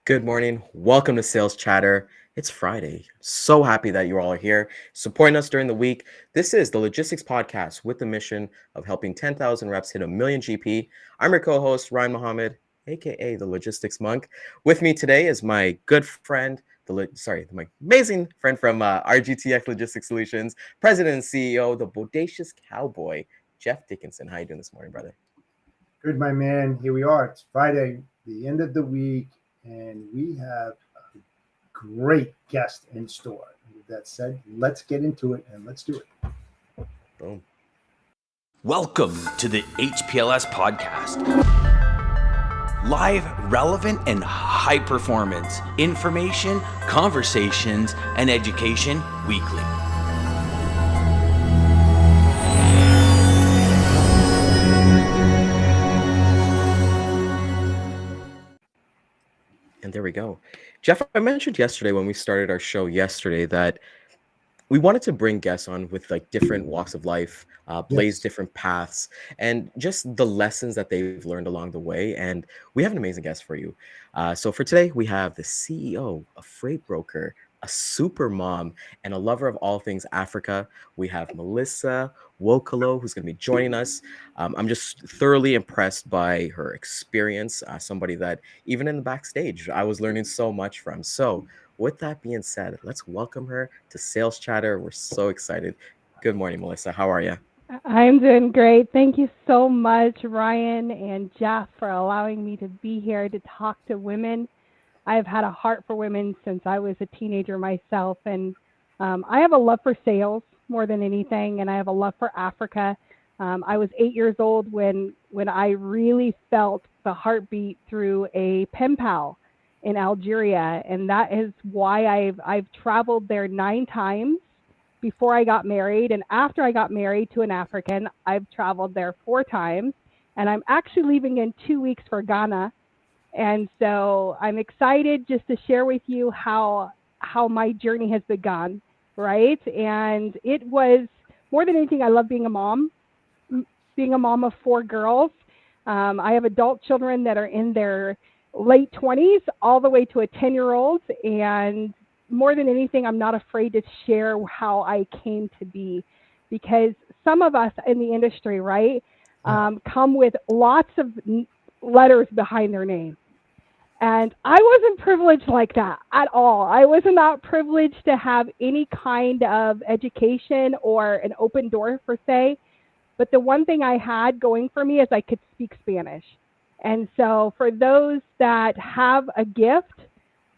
Good morning. Welcome to Sales Chatter. It's Friday. So happy that you all are here supporting us during the week. This is the Logistics Podcast with the mission of helping 10,000 reps hit a million GP. I'm your co-host, Ryan Mohammed, aka the Logistics Monk. With me today is my good friend, my amazing friend from RGTX Logistics Solutions, President and CEO, the Bodacious Cowboy, Jeff Dickinson. How you doing this morning, brother? Good, my man. Here we are. It's Friday, the end of the week, and we have a great guest in store. With that said, let's get into it and let's do it. Boom. Welcome to the HPLS podcast. Live, relevant, and high performance information, conversations, and education weekly. And there we go. Jeff, I mentioned yesterday when we started our show yesterday that we wanted to bring guests on with like different walks of life, blaze different paths, and just the lessons that they've learned along the way. And we have an amazing guest for you. So for today, we have the CEO, a freight broker, a super mom, and a lover of all things Africa. We have Millisa Nwokolo, who's going to be joining us. I'm just thoroughly impressed by her experience, somebody that even in the backstage, I was learning so much from. So with that being said, let's welcome her to Sales Chatter. We're so excited. Good morning, Millisa. How are you? I'm doing great. Thank you so much, Ryan and Jeff, for allowing me to be here to talk to women. I've had a heart for women since I was a teenager myself, and I have a love for sales more than anything, and I have a love for Africa. I was 8 years old when I really felt the heartbeat through a pen pal in Algeria, and that is why I've traveled there 9 times before I got married, and after I got married to an African, I've traveled there 4 times, and I'm actually leaving in 2 weeks for Ghana. And so I'm excited just to share with you how my journey has begun, right? And it was more than anything, I love being a mom of 4 girls. I have adult children that are in their late 20s all the way to a 10-year-old. And more than anything, I'm not afraid to share how I came to be, because some of us in the industry, right, come with lots of letters behind their name. And I wasn't privileged like that at all. I was not privileged to have any kind of education or an open door, per se. But the one thing I had going for me is I could speak Spanish. And so for those that have a gift,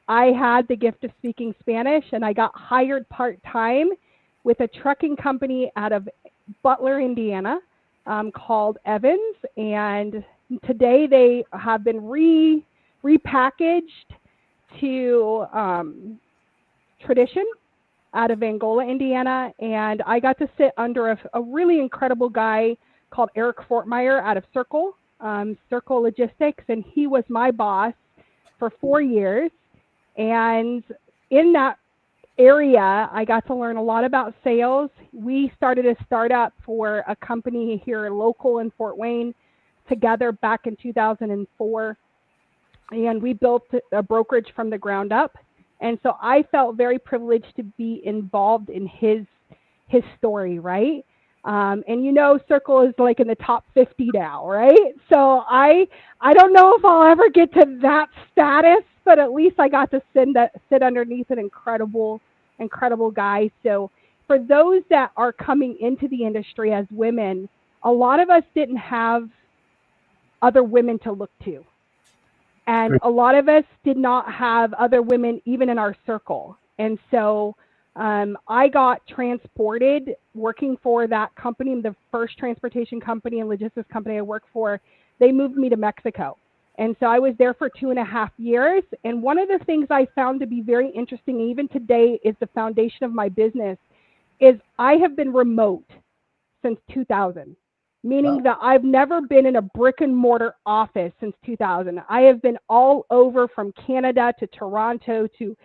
I had the gift of speaking Spanish, and I got hired part-time with a trucking company out of Butler, Indiana, called Evans. And today they have been repackaged to Tradition out of Angola, Indiana. And I got to sit under a really incredible guy called Eric Fortmeyer out of Circle Logistics. And he was my boss for 4 years. And in that area, I got to learn a lot about sales. We started a startup for a company here local in Fort Wayne together back in 2004. And we built a brokerage from the ground up. And so I felt very privileged to be involved in his story, right? And you know, Circle is like in the top 50 now, right? So I don't know if I'll ever get to that status, but at least I got to sit underneath an incredible guy. So for those that are coming into the industry as women, a lot of us didn't have other women to look to. And a lot of us did not have other women even in our circle. And so I got transported working for that company, the first transportation company and logistics company I worked for. They moved me to Mexico. And so I was there for 2.5 years. And one of the things I found to be very interesting, even today, is the foundation of my business, is I have been remote since 2000. Meaning that I've never been in a brick and mortar office since 2000. I have been all over, from Canada to Toronto to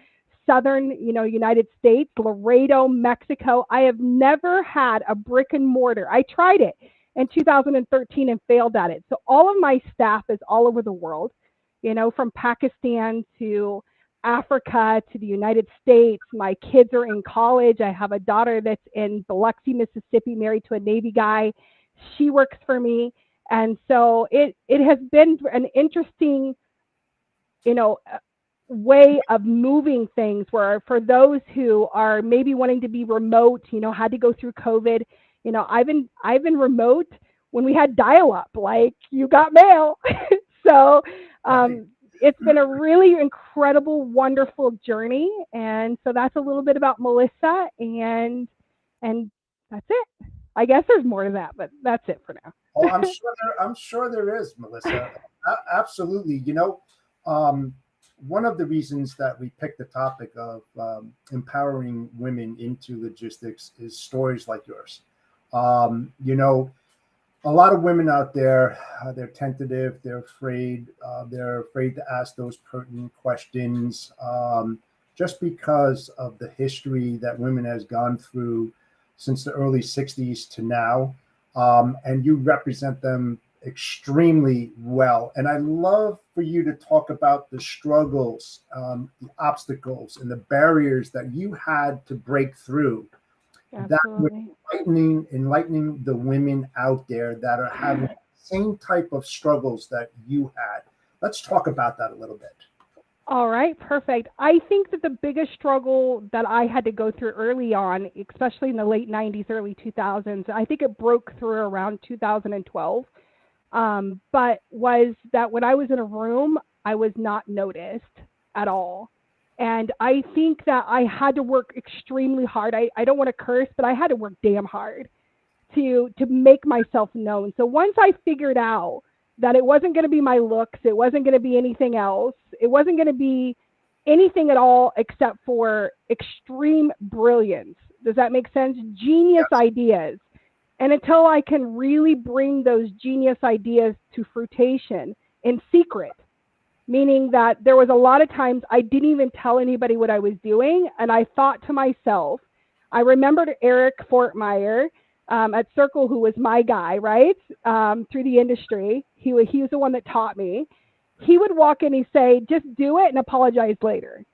southern, United States, Laredo, Mexico. I have never had a brick and mortar. I tried it in 2013 and failed at it. So all of my staff is all over the world. from Pakistan to Africa to the United States. My kids are in college. I have a daughter that's in Biloxi, Mississippi, married to a Navy guy. She works for me. And so it has been an interesting, way of moving things, where for those who are maybe wanting to be remote, had to go through COVID. I've been remote when we had dial-up, like you got mail. So it's been a really incredible, wonderful journey. And so that's a little bit about Millisa, and that's it. I guess there's more to that, but that's it for now. Oh, I'm sure there is, Millisa. Absolutely. One of the reasons that we picked the topic of empowering women into logistics is stories like yours. A lot of women out there, they're tentative, they're afraid to ask those pertinent questions, just because of the history that women has gone through since the early 60s to now. And you represent them extremely well. And I love for you to talk about the struggles, the obstacles, and the barriers that you had to break through. Absolutely. That would enlightening the women out there that are having the same type of struggles that you had. Let's talk about that a little bit. All right, perfect. I think that the biggest struggle that I had to go through early on, especially in the late 90s, early 2000s, I think it broke through around 2012, but was that when I was in a room, I was not noticed at all. And I think that I had to work extremely hard. I don't want to curse, but I had to work damn hard to make myself known. So once I figured out that it wasn't going to be my looks, it wasn't going to be anything else, it wasn't going to be anything at all except for extreme brilliance. Does that make sense? Genius ideas. And until I can really bring those genius ideas to fruition in secret, meaning that there was a lot of times I didn't even tell anybody what I was doing. And I thought to myself, I remembered Eric Fortmeyer at Circle, who was my guy, right? Through the industry. He was the one that taught me. He would walk in and say, just do it and apologize later,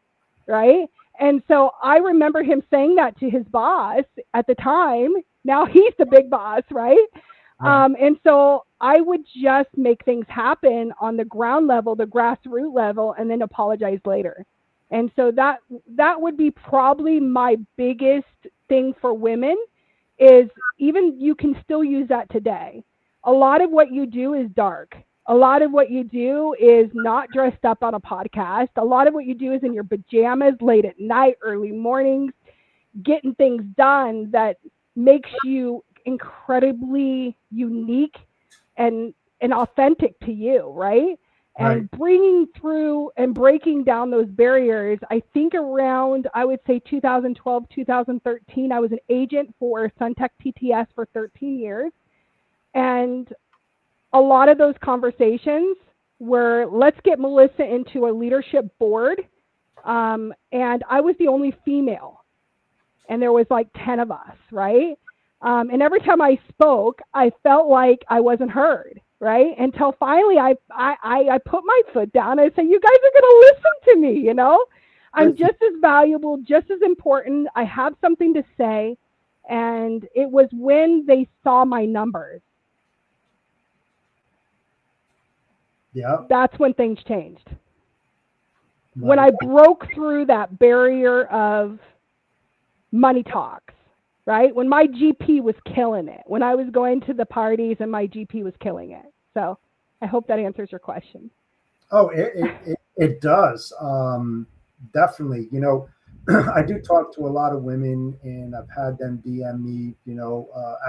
right? And so I remember him saying that to his boss at the time. Now he's the big boss, right? And so I would just make things happen on the ground level, the grassroots level, and then apologize later. And so that would be probably my biggest thing for women, is even you can still use that today. A lot of what you do is dark. A lot of what you do is not dressed up on a podcast. A lot of what you do is in your pajamas late at night, early mornings, getting things done that makes you incredibly unique and authentic to you, right? And bringing through and breaking down those barriers, I think around, I would say 2012, 2013, I was an agent for Suntech TTS for 13 years. And a lot of those conversations were, let's get Millisa into a leadership board. And I was the only female. And there was like 10 of us, right? And every time I spoke, I felt like I wasn't heard, right? Until finally I put my foot down and I said, you guys are going to listen to me, you know? I'm just as valuable, just as important. I have something to say. And it was when they saw my numbers. Yeah. That's when things changed. When I broke through that barrier of money talks, right? When my GP was killing it, when I was going to the parties and my GP was killing it. So I hope that answers your question. Oh, it does. Definitely. I do talk to a lot of women, and I've had them DM me,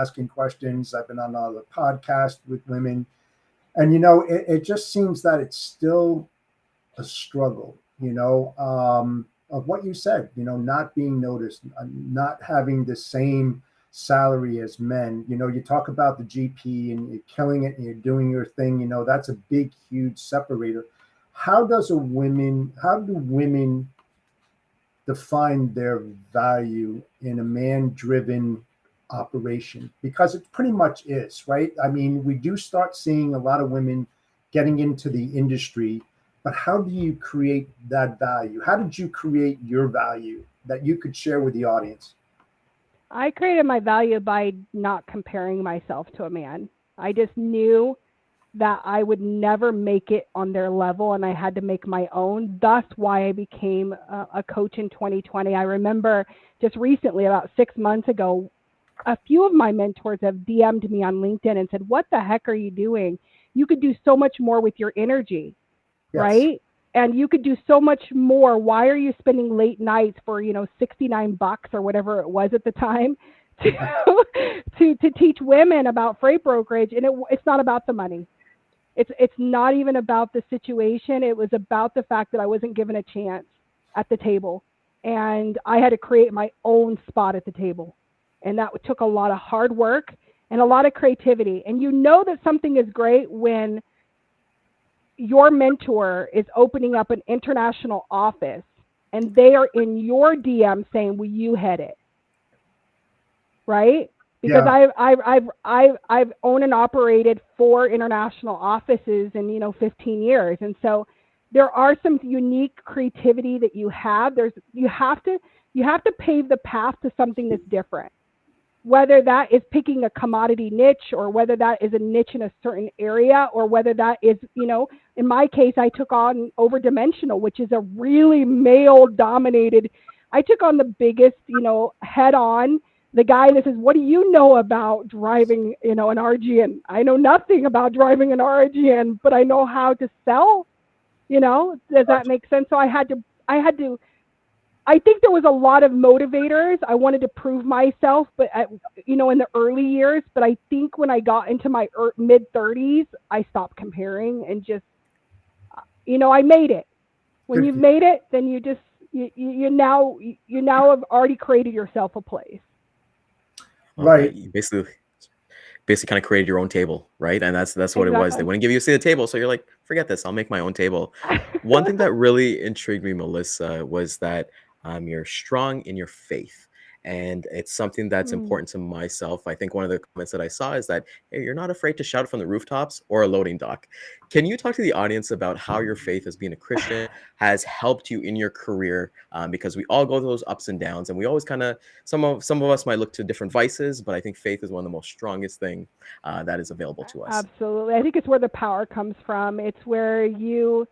asking questions. I've been on a podcast with women, and, it just seems that it's still a struggle, of what you said, not being noticed, not having the same salary as men. You talk about the GP and you're killing it and you're doing your thing, that's a big, huge separator. How do women define their value in a man-driven operation? Because it pretty much is, right? I mean, we do start seeing a lot of women getting into the industry, but how do you create that value? How did you create your value that you could share with the audience? I created my value by not comparing myself to a man. I just knew that I would never make it on their level, and I had to make my own. That's why I became a coach in 2020. I remember just recently, about 6 months ago, a few of my mentors have DM'd me on LinkedIn and said, "What the heck are you doing? You could do so much more with your energy, Yes. right? And you could do so much more. Why are you spending late nights for, $69 or whatever it was at the time to teach women about freight brokerage?" And it's not about the money. It's not even about the situation. It was about the fact that I wasn't given a chance at the table, and I had to create my own spot at the table. And that took a lot of hard work and a lot of creativity. And you know that something is great when your mentor is opening up an international office and they are in your DM saying, "Will you head it?" Right? Because I've owned and operated 4 international offices in 15 years, and so there are some unique creativity that you have. You have to pave the path to something that's different. Whether that is picking a commodity niche, or whether that is a niche in a certain area, or whether that is, in my case, I took on Overdimensional, which is a really male dominated. I took on the biggest, head on. The guy that says, "What do you know about driving, an RGN?" I know nothing about driving an RGN, but I know how to sell, does that make sense? So I had to, I think there was a lot of motivators. I wanted to prove myself, but in the early years, but I think when I got into my mid 30s, I stopped comparing and just, I made it. When you've made it, then you now have already created yourself a place. Right. You basically kind of created your own table, right? And that's what it was. They wouldn't give you a seat at the table, so you're like, forget this, I'll make my own table. One thing that really intrigued me, Millisa, was that you're strong in your faith. And it's something that's important to myself. I think one of the comments that I saw is that, hey, you're not afraid to shout from the rooftops or a loading dock. Can you talk to the audience about how your faith as being a Christian has helped you in your career? Because we all go through those ups and downs, and we always kind of, some of us might look to different vices, but I think faith is one of the most strongest thing that is available to us. Absolutely. I think it's where the power comes from. It's where you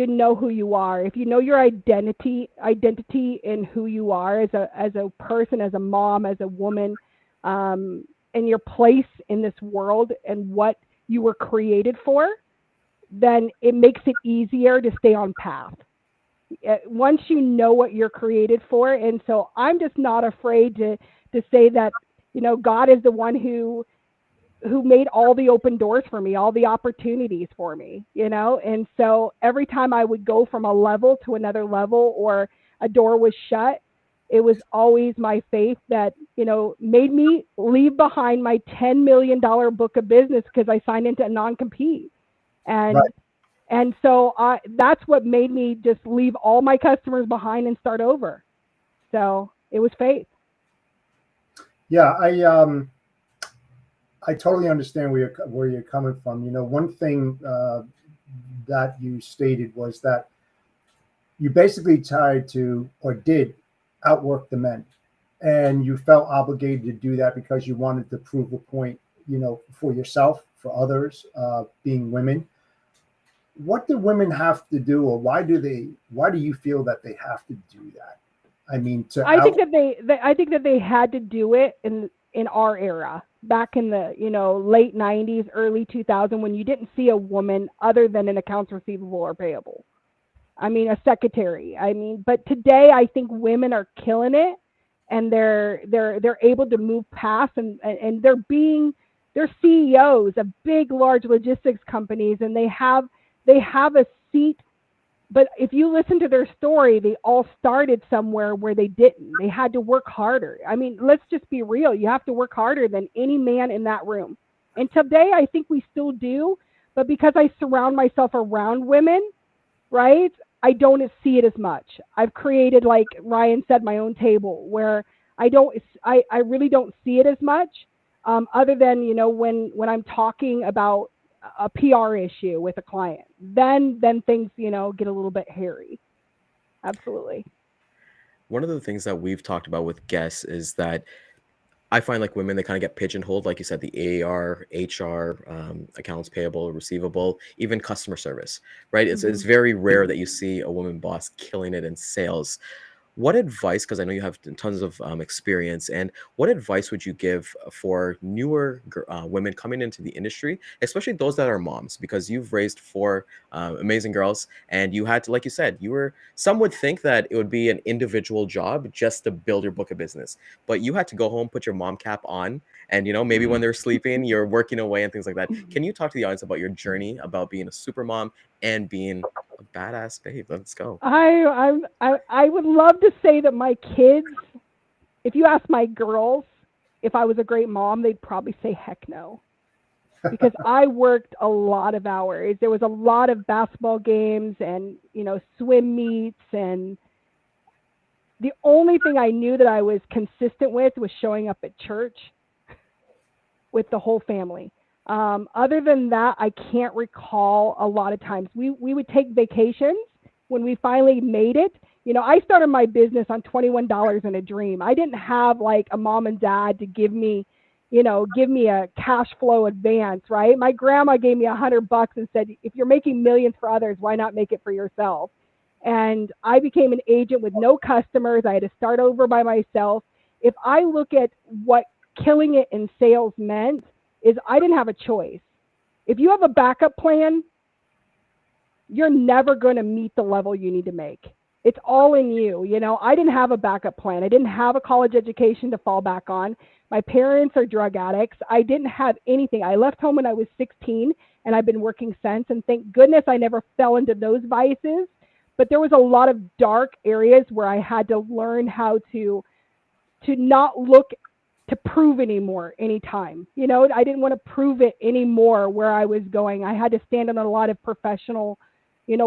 know who you are. If you know your identity in who you are as a person, as a mom, as a woman, and your place in this world and what you were created for, then it makes it easier to stay on path. Once you know what you're created for. And so I'm just not afraid to say that, God is the one who made all the open doors for me, all the opportunities for me, and so every time I would go from a level to another level or a door was shut, it was always my faith that, made me leave behind my $10 million book of business because I signed into a non-compete. And Right. And so that's what made me just leave all my customers behind and start over. So it was faith. Yeah, I totally understand where you're coming from. One thing that you stated was that you basically tried to, or did, outwork the men, and you felt obligated to do that because you wanted to prove a point, for yourself, for others, being women. What do women have to do, or why do you feel that they have to do that? I mean, I think that they had to do it in our era, back in the late 90s, early 2000, when you didn't see a woman other than an accounts receivable or payable. I mean, a secretary. But today I think women are killing it, and they're able to move past, and they're CEOs of big, large logistics companies, and they have a seat. But if you listen to their story, they all started somewhere where they didn't. They had to work harder. Let's just be real. You have to work harder than any man in that room. And today, I think we still do. But because I surround myself around women, right, I don't see it as much. I've created, like Ryan said, my own table where I really don't see it as much. Other than, when I'm talking about a PR issue with a client, then things, get a little bit hairy. Absolutely. One of the things that we've talked about with guests is that I find like women, they kind of get pigeonholed, like you said, the AR, HR, accounts payable, receivable, even customer service, right? It's very rare that you see a woman boss killing it in sales. What advice, because I know you have tons of experience, and what advice would you give for newer women coming into the industry, especially those that are moms, because you've raised four amazing girls, and you had to, like you said, some would think that it would be an individual job just to build your book of business, but you had to go home, put your mom cap on, and maybe when they're sleeping, you're working away and things like that. Can you talk to the audience about your journey, about being a super mom and being a badass babe? Let's go. I would love to say that my kids, if you ask my girls if I was a great mom, they'd probably say heck no. Because I worked a lot of hours. There was a lot of basketball games and, swim meets, and the only thing I knew that I was consistent with was showing up at church with the whole family. Other than that, I can't recall a lot of times. We would take vacations when we finally made it. I started my business on $21 and a dream. I didn't have like a mom and dad to give me a cash flow advance, right? My grandma gave me $100 and said, if you're making millions for others, why not make it for yourself? And I became an agent with no customers. I had to start over by myself. If I look at what killing it in sales meant, is I didn't have a choice. If you have a backup plan, you're never going to meet the level you need to make. It's all in you. I didn't have a backup plan. I didn't have a college education to fall back on. My parents are drug addicts. I didn't have anything. I left home when I was 16, and I've been working since. And thank goodness I never fell into those vices. But there was a lot of dark areas where I had to learn how to not look to prove anymore anytime. I didn't want to prove it anymore where I was going. I had to stand on a lot of professional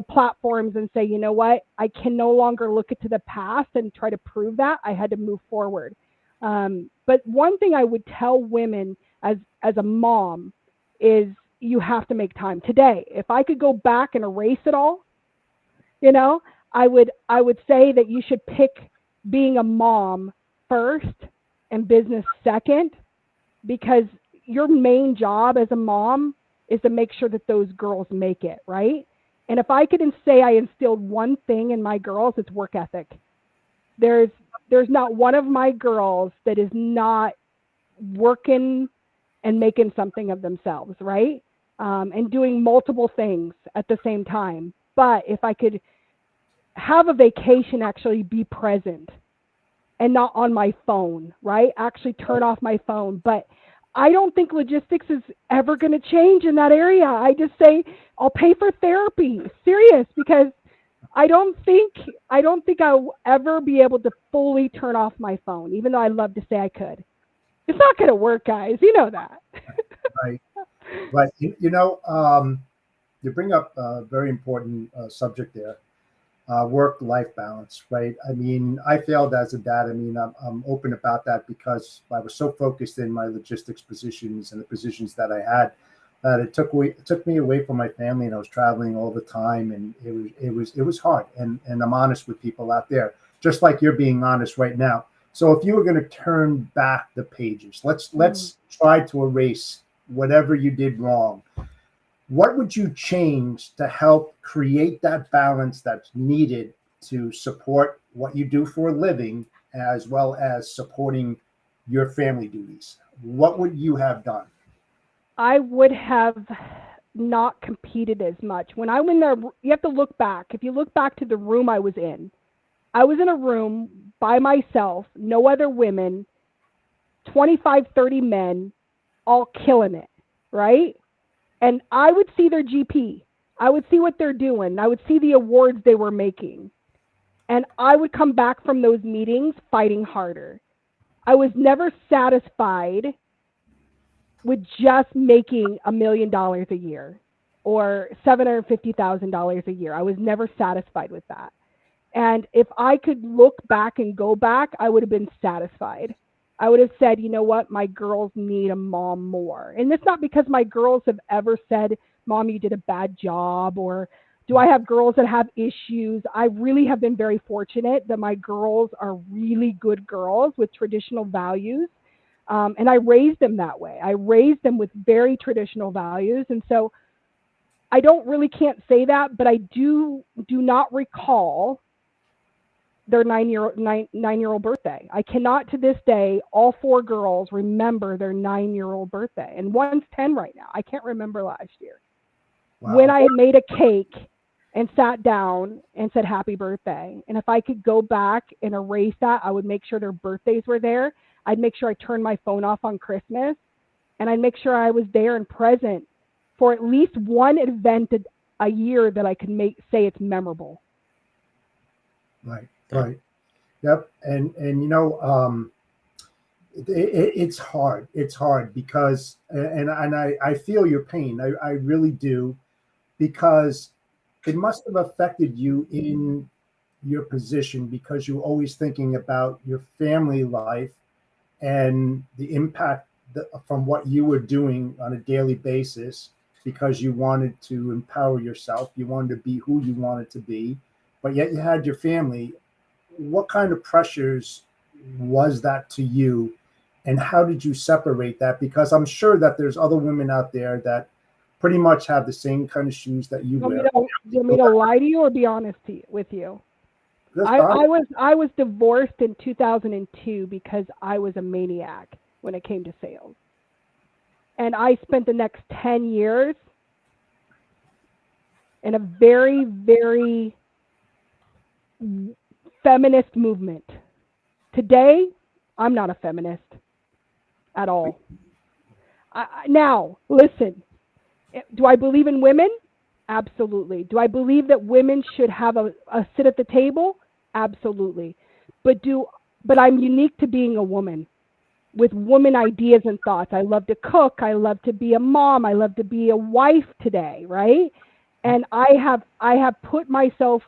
platforms and say, you know what, I can no longer look to the past and try to prove that. I had to move forward. But one thing I would tell women as a mom is you have to make time. Today, if I could go back and erase it all, I would say that you should pick being a mom first and business second, because your main job as a mom is to make sure that those girls make it, right? And if I could say I instilled one thing in my girls, it's work ethic. There's not one of my girls that is not working and making something of themselves, right? And doing multiple things at the same time. But if I could have a vacation, actually be present and not on my phone, right? Actually turn off my phone. But I don't think logistics is ever going to change in that area. I just say I'll pay for therapy, serious, because I don't think I'll ever be able to fully turn off my phone, even though I love to say I could. It's not going to work, guys. You know that. Right. But you bring up a very important subject there. Work-life balance, right? I mean, I failed as a dad. I mean, I'm open about that because I was so focused in my logistics positions and the positions that I had that it took me away from my family, and I was traveling all the time, and it was hard. And I'm honest with people out there, just like you're being honest right now. So if you were going to turn back the pages, let's try to erase whatever you did wrong. What would you change to help create that balance that's needed to support what you do for a living, as well as supporting your family duties? What would you have done? I would have not competed as much. When I went there, you have to look back. If you look back to the room I was in a room by myself, no other women, 25, 30 men, all killing it, right? And I would see their GP. I would see what they're doing. I would see the awards they were making. And I would come back from those meetings fighting harder. I was never satisfied with just making $1 million a year or $750,000 a year. I was never satisfied with that. And if I could look back and go back, I would have been satisfied. I would have said, you know what, my girls need a mom more. And it's not because my girls have ever said, Mom, you did a bad job, or do I have girls that have issues? I really have been very fortunate that my girls are really good girls with traditional values. And I raised them that way. I raised them with very traditional values. And so I can't say that, but I do not recall their nine-year-old birthday. I cannot to this day, all 4 girls remember their 9-year-old birthday. And one's 10 right now. I can't remember last year. Wow. When I made a cake and sat down and said happy birthday. And if I could go back and erase that, I would make sure their birthdays were there. I'd make sure I turned my phone off on Christmas. And I'd make sure I was there and present for at least one event a year that I could say it's memorable. Right. Right. Yep. And you know, it's hard. It's hard because, and I feel your pain. I really do, because it must have affected you in your position, because you're always thinking about your family life and the impact from what you were doing on a daily basis, because you wanted to empower yourself. You wanted to be who you wanted to be, but yet you had your family. What kind of pressures was that to you, and how did you separate that? Because I'm sure that there's other women out there that pretty much have the same kind of shoes that you wear. Do you want me to lie to you or be honest with you? I was divorced in 2002 because I was a maniac when it came to sales. And I spent the next 10 years in a very, very feminist movement. Today, I'm not a feminist at all. Now, listen, do I believe in women? Absolutely. Do I believe that women should have a sit at the table? Absolutely. But I'm unique to being a woman with woman ideas and thoughts. I love to cook. I love to be a mom. I love to be a wife today, right? And I have put myself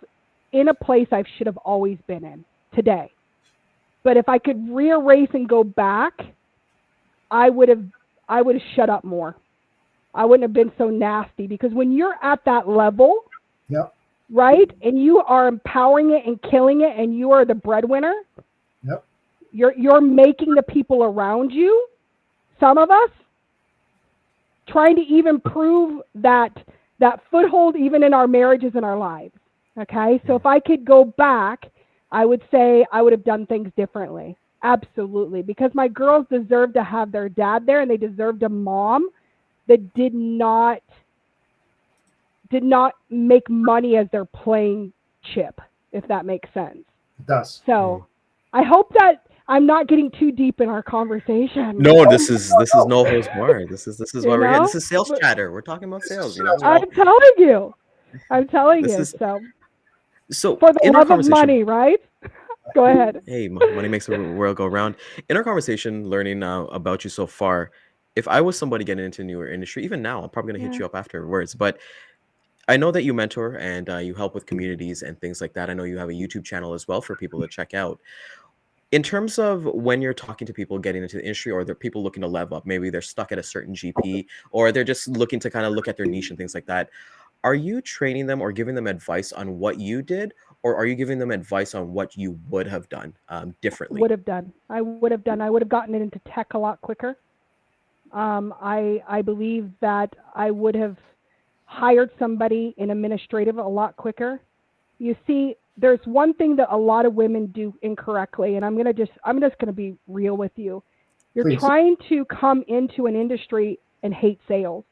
in a place I should have always been in today. But if I could re-erase and go back, I would have shut up more. I wouldn't have been so nasty, because when you're at that level, yep, right, and you are empowering it and killing it, and you are the breadwinner, yep, you're making the people around you, some of us, trying to even prove that foothold even in our marriages and our lives. Okay, so if I could go back, I would say I would have done things differently. Absolutely, because my girls deserve to have their dad there, and they deserved a mom that did not make money as their playing chip, if that makes sense. It does. So I hope that I'm not getting too deep in our conversation. No, this is no holds barred. This is why we're here. This is sales chatter. We're talking about sales. I'm telling you. So for the love of money, right? Go ahead. Hey, money makes the world go round. In our conversation, learning about you so far, if I was somebody getting into a newer industry, even now, I'm probably going to hit you up afterwards. But I know that you mentor and you help with communities and things like that. I know you have a YouTube channel as well for people to check out. In terms of when you're talking to people getting into the industry, or they're people looking to level up, maybe they're stuck at a certain GP, or they're just looking to kind of look at their niche and things like that. Are you training them or giving them advice on what you did, or are you giving them advice on what you would have done differently? I would have gotten it into tech a lot quicker. I believe that I would have hired somebody in administrative a lot quicker. You see, there's one thing that a lot of women do incorrectly, and I'm just gonna be real with you. You're Please. Trying to come into an industry and hate sales.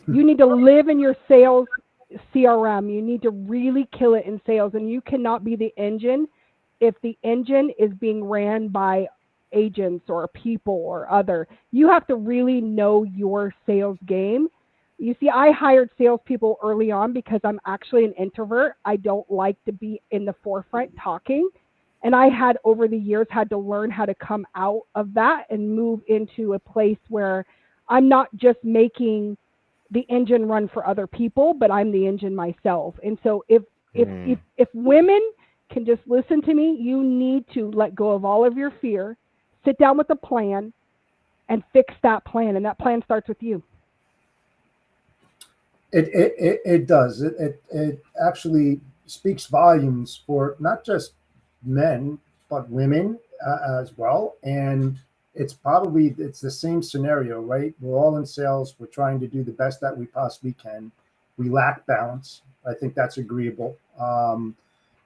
You need to live in your sales CRM. You need to really kill it in sales, and you cannot be the engine if the engine is being ran by agents or people or other. You have to really know your sales game. You see, I hired salespeople early on because I'm actually an introvert. I don't like to be in the forefront talking. And I had over the years had to learn how to come out of that and move into a place where I'm not just making the engine run for other people, but I'm the engine myself. And so if women can just listen to me, you need to let go of all of your fear, sit down with a plan and fix that plan. And that plan starts with you. It does. It actually speaks volumes for not just men, but women as well. And it's the same scenario, right? We're all in sales. We're trying to do the best that we possibly can. We lack balance. I think that's agreeable.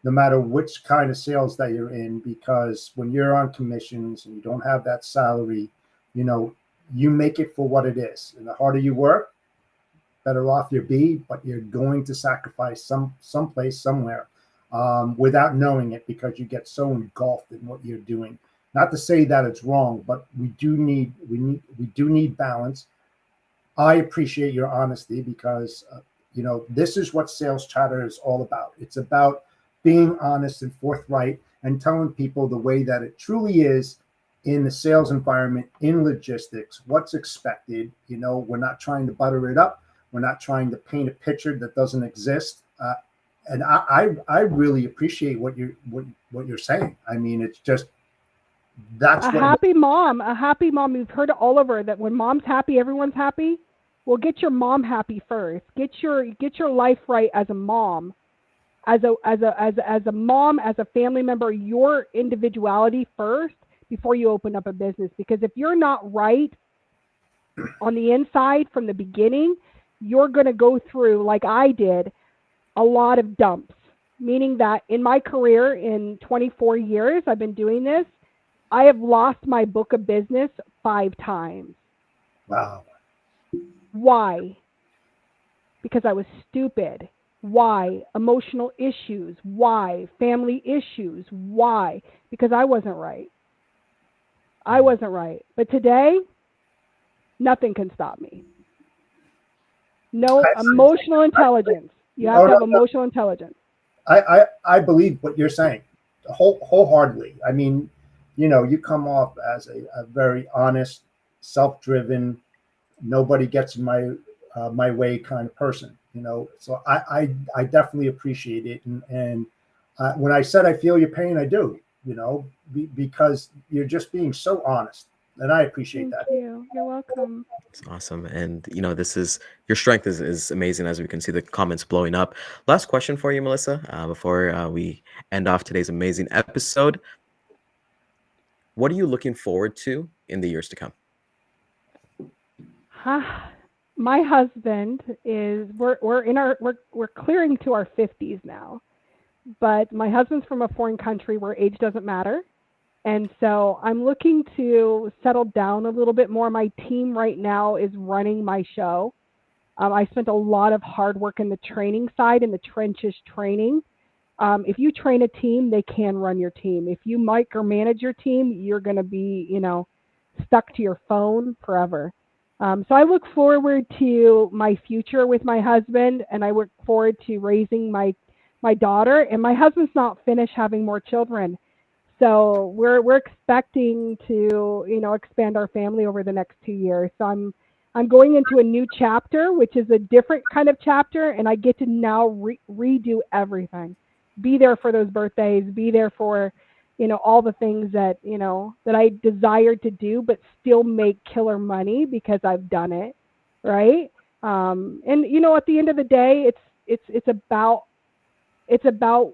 No matter which kind of sales that you're in, because when you're on commissions and you don't have that salary, you make it for what it is. And the harder you work, better off you'll be, but you're going to sacrifice someplace, somewhere, without knowing it, because you get so engulfed in what you're doing. Not to say that it's wrong, but we do need balance. I appreciate your honesty, because this is what Sales Chatter is all about. It's about being honest and forthright and telling people the way that it truly is in the sales environment, in logistics, what's expected. We're not trying to butter it up. We're not trying to paint a picture that doesn't exist. And I really appreciate what you're saying. I mean, it's just, that's a happy mom. We've heard it all over, that when mom's happy, everyone's happy. Well, get your mom happy first. Get your life right as a mom, as a mom, as a family member. Your individuality first before you open up a business. Because if you're not right on the inside from the beginning, you're going to go through, like I did, a lot of dumps. Meaning that in my career, in 24 years I've been doing this, I have lost my book of business 5 times. Wow. Why? Because I was stupid. Why? Emotional issues. Why? Family issues. Why? Because I wasn't right. But today, nothing can stop me. No emotional intelligence. You have to have emotional intelligence. I believe what you're saying wholeheartedly. I mean, you come off as a very honest, self-driven, nobody gets in my way kind of person. So I definitely appreciate it. And when I said I feel your pain, I do. Because you're just being so honest. And I appreciate that. Thank you. You're welcome. It's awesome. And your strength is amazing, as we can see the comments blowing up. Last question for you, Millisa, before we end off today's amazing episode. What are you looking forward to in the years to come? My husband is, we're clearing to our 50s now, but my husband's from a foreign country where age doesn't matter. And so I'm looking to settle down a little bit more. My team right now is running my show. I spent a lot of hard work in the training side, in the trenches training. If you train a team, they can run your team. If you micromanage your team, you're going to be, stuck to your phone forever. So I look forward to my future with my husband, and I look forward to raising my daughter. And my husband's not finished having more children. So we're expecting to, expand our family over the next 2 years. So I'm going into a new chapter, which is a different kind of chapter, and I get to now redo everything. Be there for those birthdays, be there for, all the things that, that I desired to do, but still make killer money because I've done it. Right. And, at the end of the day, it's about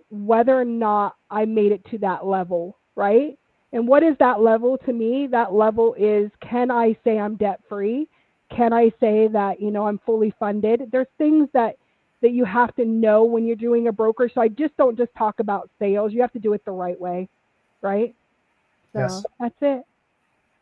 whether or not I made it to that level, right? And what is that level to me? That level is, can I say I'm debt free? Can I say that, I'm fully funded? There's things that you have to know when you're doing a broker. So I don't just talk about sales. You have to do it the right way, right? So Yes. That's it.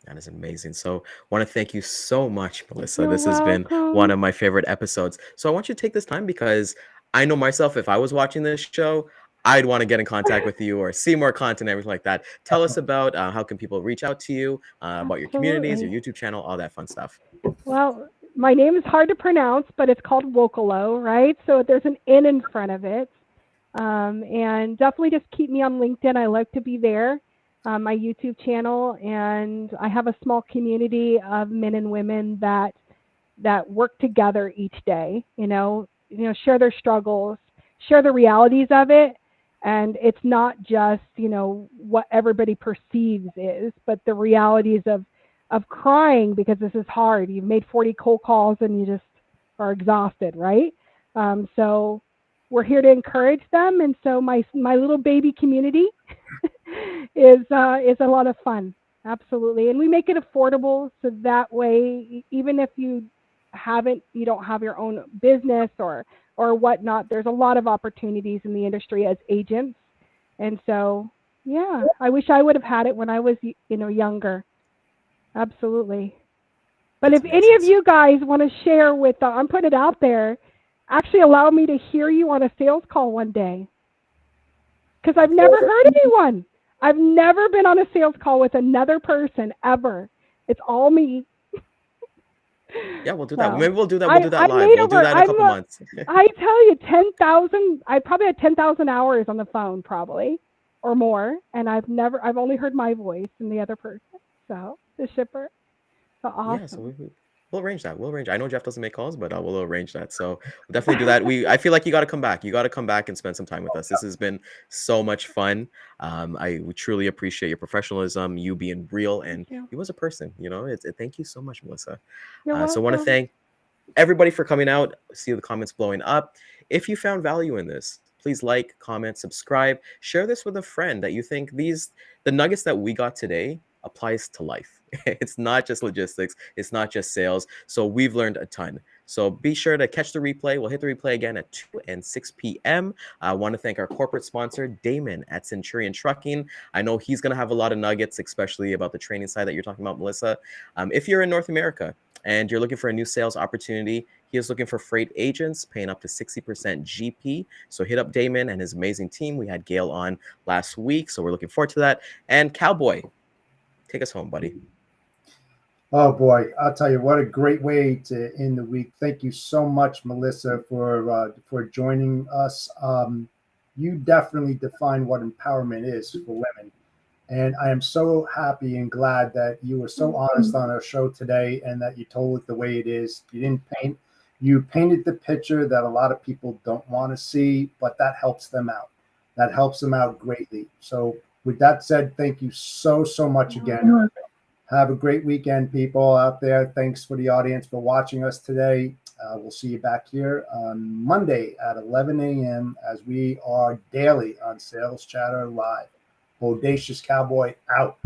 That is amazing. So I want to thank you so much, Millisa. You're This has been welcome. one of my favorite episodes. So I want you to take this time, because I know myself, if I was watching this show, I'd want to get in contact with you or see more content, everything like that. Tell us about how can people reach out to you, about your communities, your YouTube channel, all that fun stuff. Well, my name is hard to pronounce, but it's called Nwokolo, right? So there's an N in front of it. And definitely just keep me on LinkedIn. I like to be there. My YouTube channel, and I have a small community of men and women that work together each day, share their struggles, share the realities of it, And it's not just, what everybody perceives is, but the realities of crying because this is hard. You've made 40 cold calls and you just are exhausted, right? So we're here to encourage them. And so my little baby community is a lot of fun. Absolutely. And we make it affordable. So that way, even if you don't have your own business or whatnot, there's a lot of opportunities in the industry as agents. And so, yeah, I wish I would have had it when I was, younger. Absolutely. But That's if any of amazing. you guys want to share with, I'm putting it out there, actually allow me to hear you on a sales call one day. Because I've never heard anyone. I've never been on a sales call with another person ever. It's all me. Yeah, we'll do that. So Maybe we'll do that. I We'll do that live. made We'll do over. that in a couple months. I tell you, 10,000. I probably had 10,000 hours on the phone, probably, or more. And I've only heard my voice and the other person. So the shipper. So awesome. Yeah, so we'll arrange that. We'll arrange. I know Jeff doesn't make calls, but we'll arrange that. So we'll definitely do that. I feel like you got to come back. You got to come back and spend some time with us. This has been so much fun. We truly appreciate your professionalism, you being real, and you as a person. Thank you so much, Melissa. You're welcome. So I want to thank everybody for coming out. See the comments blowing up. If you found value in this, please like, comment, subscribe, share this with a friend that you think the nuggets that we got today applies to life. It's not just logistics. It's not just sales. So we've learned a ton. So be sure to catch the replay. We'll hit the replay again at 2 and 6 p.m. I want to thank our corporate sponsor, Daman at Centurion Trucking. I know he's going to have a lot of nuggets, especially about the training side that you're talking about, Melissa. If you're in North America and you're looking for a new sales opportunity, he is looking for freight agents paying up to 60% GP. So hit up Daman and his amazing team. We had Gail on last week, so we're looking forward to that. And Cowboy, take us home, buddy. Oh boy, I'll tell you, what a great way to end the week. Thank you so much, Melissa, for joining us. You definitely define what empowerment is for women. And I am so happy and glad that you were so honest on our show today and that you told it the way it is. You painted the picture that a lot of people don't want to see, but that helps them out. That helps them out greatly. So with that said, thank you so much again. Have a great weekend, people out there. Thanks for the audience for watching us today. We'll see you back here on Monday at 11 a.m. as we are daily on Sales Chatter Live. Bodacious Cowboy out.